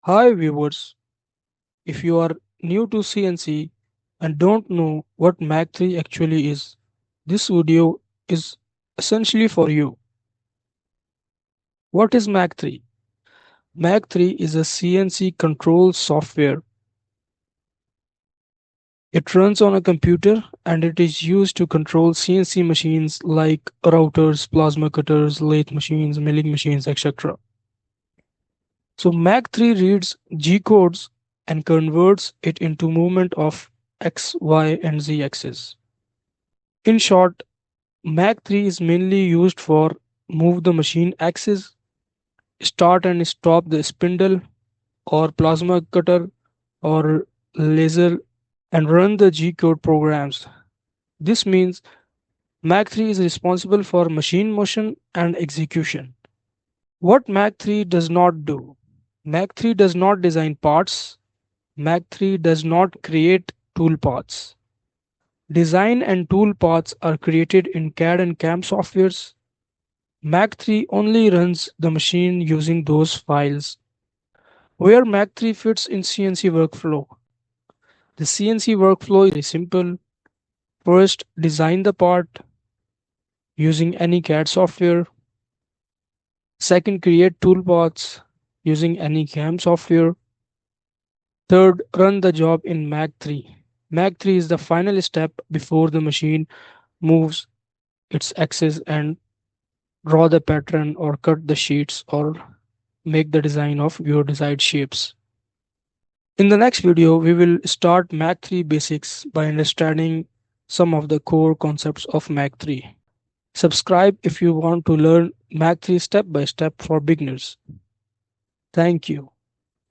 Hi viewers, if you are new to CNC and don't know what Mach3 actually is, this video is essentially for you. What is Mach3? Mach3 is a CNC control software. It runs on a computer and it is used to control CNC machines like routers, plasma cutters, lathe machines, milling machines, etc. So Mach3 reads G codes and converts it into movement of X, Y, and Z axis. In short, Mach3 is mainly used for move the machine axis, start and stop the spindle or plasma cutter or laser, and run the G code programs. This means Mach3 is responsible for machine motion and execution. What Mach3 does not do: Mach3 does not design parts, Mach3 does not create tool paths. Design and tool paths are created in CAD and CAM softwares. Mach3 only runs the machine using those files. Where Mach3 fits in CNC workflow. The CNC workflow is very simple. First, design the part using any CAD software. Second, create tool paths using any CAM software. Third, run the job in Mach3. Mach3 is the final step before the machine moves its axis and draw the pattern or cut the sheets or make the design of your desired shapes. In the next video, we will start Mach3 basics by understanding some of the core concepts of Mach3. Subscribe if you want to learn Mach3 step by step for beginners. Thank you.